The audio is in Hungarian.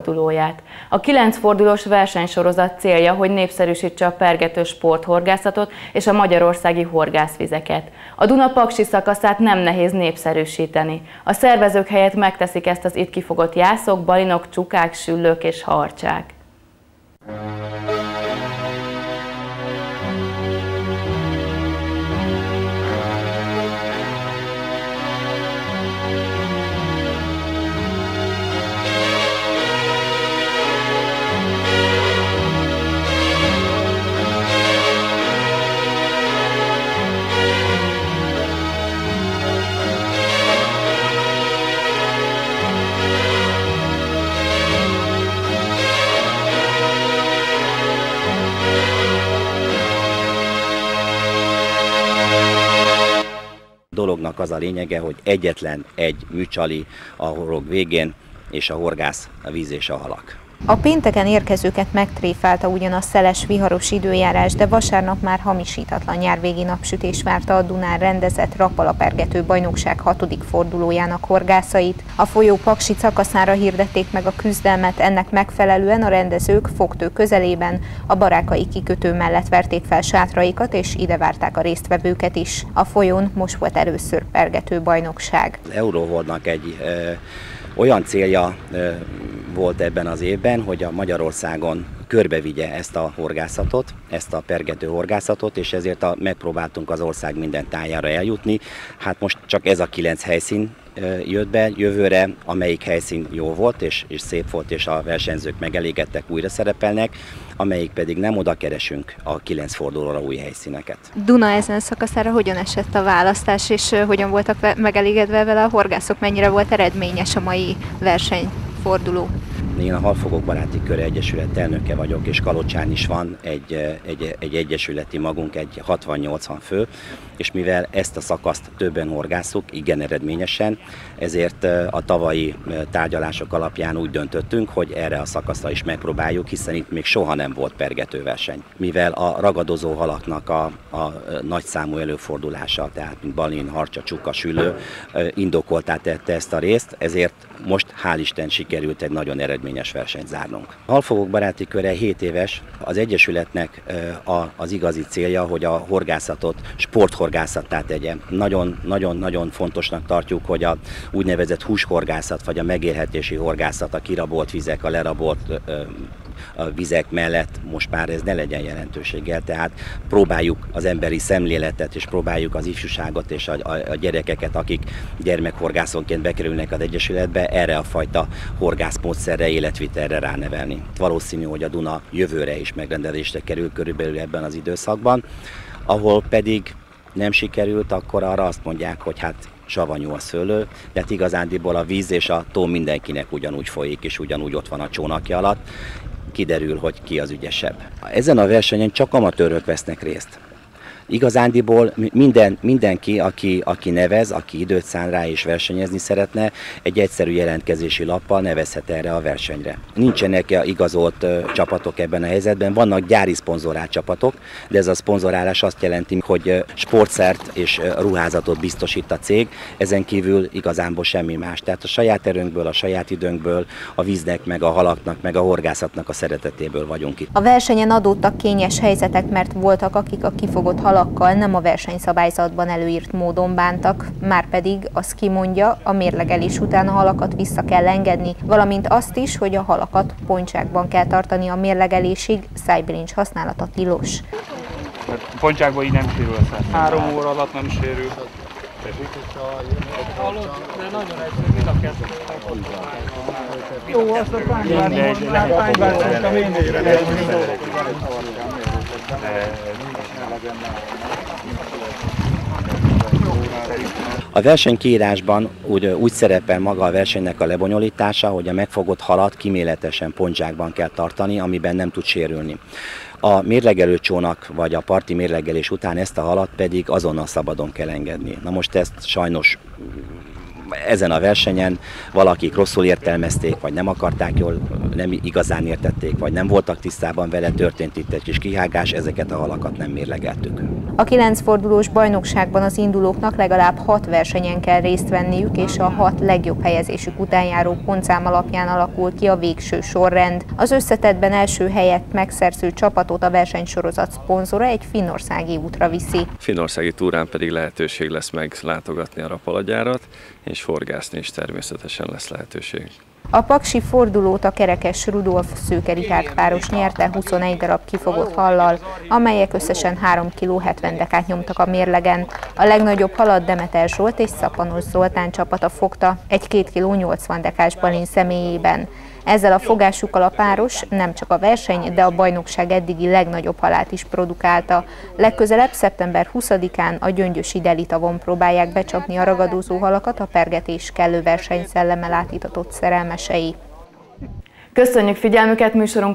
fordulóját. A 9 fordulós versenysorozat célja, hogy népszerűsítse a pergető sporthorgászatot és a magyarországi horgászvizeket. A Duna-Paksi szakaszát nem nehéz népszerűsíteni. A szervezők helyett megteszik ezt az itt kifogott jászok, balinok, csukák, süllők és harcsák. Dolognak az a lényege, hogy egyetlen egy műcsali a horog végén, és a horgász, a víz és a halak. A pénteken érkezőket megtréfálta ugyan a szeles, viharos időjárás, de vasárnap már hamisítatlan nyárvégi napsütés várta a Dunán rendezett Rappalapergető bajnokság 6. fordulójának horgászait. A folyó Paksi szakaszára hirdették meg a küzdelmet, ennek megfelelően a rendezők Fogtő közelében a Barákai kikötő mellett verték fel sátraikat, és ide várták a résztvevőket is. A folyón most volt először pergető bajnokság. Az Euroworldnak egy olyan célja volt ebben az évben, hogy a Magyarországon körbevigye ezt a horgászatot, ezt a pergető horgászatot, és ezért megpróbáltunk az ország minden tájára eljutni. Hát most csak ez a 9 helyszín jött be, jövőre amelyik helyszín jó volt és szép volt, és a versenyzők megelégedtek, újra szerepelnek, amelyik pedig nem, oda keresünk a 9 fordulóra új helyszíneket. Duna ezen szakaszára hogyan esett a választás, és hogyan voltak megelégedve vele a horgászok, mennyire volt eredményes a mai versenyforduló? Én a Halfogok Baráti Köre Egyesület elnöke vagyok, és Kalocsán is van egy egyesületi magunk, egy 60-80 fő, és mivel ezt a szakaszt többen horgászuk, igen eredményesen, ezért a tavalyi tárgyalások alapján úgy döntöttünk, hogy erre a szakaszra is megpróbáljuk, hiszen itt még soha nem volt pergetőverseny. Mivel a ragadozó halaknak a nagyszámú előfordulása, tehát mint balin, harcsa, csuka, süllő, indokoltá tette ezt a részt, ezért most hál' Isten sikerült egy nagyon eredményes versenyt zárnunk. A Halfogok Baráti Köre 7 éves, az Egyesületnek az igazi célja, hogy a horgászatot sporthorgászattá tegye. Nagyon fontosnak tartjuk, hogy a úgynevezett húshorgászat, vagy a megélhetési horgászat, a kirabolt vizek, a lerabolt a vizek mellett most már ez ne legyen jelentőséggel, tehát próbáljuk az emberi szemléletet, és próbáljuk az ifjúságot és a gyerekeket, akik gyermekhorgászonként bekerülnek az Egyesületbe, erre a fajta horgászmódszerre, életvitelre ránevelni. Valószínű, hogy a Duna jövőre is megrendelésre kerül körülbelül ebben az időszakban, ahol pedig nem sikerült, akkor arra azt mondják, hogy hát savanyú a szőlő, de igazándiból a víz és a tó mindenkinek ugyanúgy folyik, és ugyanúgy ott van a csónakja alatt, kiderül, hogy ki az ügyesebb. Ezen a versenyen csak amatőrök vesznek részt. Igazándiból mindenki, aki nevez, aki időt szán rá és versenyezni szeretne, egy egyszerű jelentkezési lappal nevezhet erre a versenyre. Nincsenek igazolt csapatok ebben a helyzetben, vannak gyári szponzorált csapatok, de ez a szponzorálás azt jelenti, hogy sportszert és ruházatot biztosít a cég, ezen kívül igazából semmi más. Tehát a saját erőnkből, a saját időnkből, a víznek, meg a halaknak, meg a horgászatnak a szeretetéből vagyunk itt. A versenyen adódtak kényes helyzetek, mert voltak, akik a kifogott halakkal nem a versenyszabályzatban előírt módon bántak, márpedig azt kimondja, a mérlegelés után a halakat vissza kell engedni, valamint azt is, hogy a halakat pontságban kell tartani a mérlegelésig, szájbilincs használata tilos. Pontságban így nem sérül a szem. 3 óra alatt nem sérül. De nagyon egyszerű, mind a kettőnek. Jó, azt a tányvár szerintem én A versenykiírásban úgy szerepel maga a versenynek a lebonyolítása, hogy a megfogott halat kíméletesen pontságban kell tartani, amiben nem tud sérülni. A mérlegelő csónak vagy a parti mérlegelés után ezt a halat pedig azonnal szabadon kell engedni. Na most ezt sajnos ezen a versenyen valakik rosszul értelmezték, vagy nem akarták jól, nem igazán értették, vagy nem voltak tisztában vele, történt itt egy kis kihágás, ezeket a halakat nem mérlegeltük. A 9 fordulós bajnokságban az indulóknak legalább 6 versenyen kell részt venniük, és a 6 legjobb helyezésük után járó pontszám alapján alakul ki a végső sorrend. Az összetettben első helyet megszerző csapatot a versenysorozat szponzora egy finnországi útra viszi. Finnországi túrán pedig lehetőség lesz meglátogatni a Rapala-gyárat, és horgászni is természetesen lesz lehetőség. A paksi fordulót a Kerekes Rudolf Szőke Richárd páros nyerte 21 darab kifogott hallal, amelyek összesen 3 kg 70 dekát nyomtak a mérlegen. A legnagyobb halat Demeter Zsolt és Szapanos Zoltán csapata fogta, egy 2 kg 80 dekás balin személyében. Ezzel a fogásukkal a páros nem csak a verseny, de a bajnokság eddigi legnagyobb halát is produkálta. Legközelebb szeptember 20-án a gyöngyösi Delitavon próbálják becsapni a ragadozó halakat a pergetés kellő versenyszellemmel átítatott szerelmesei. Köszönjük figyelmüket, műsorunk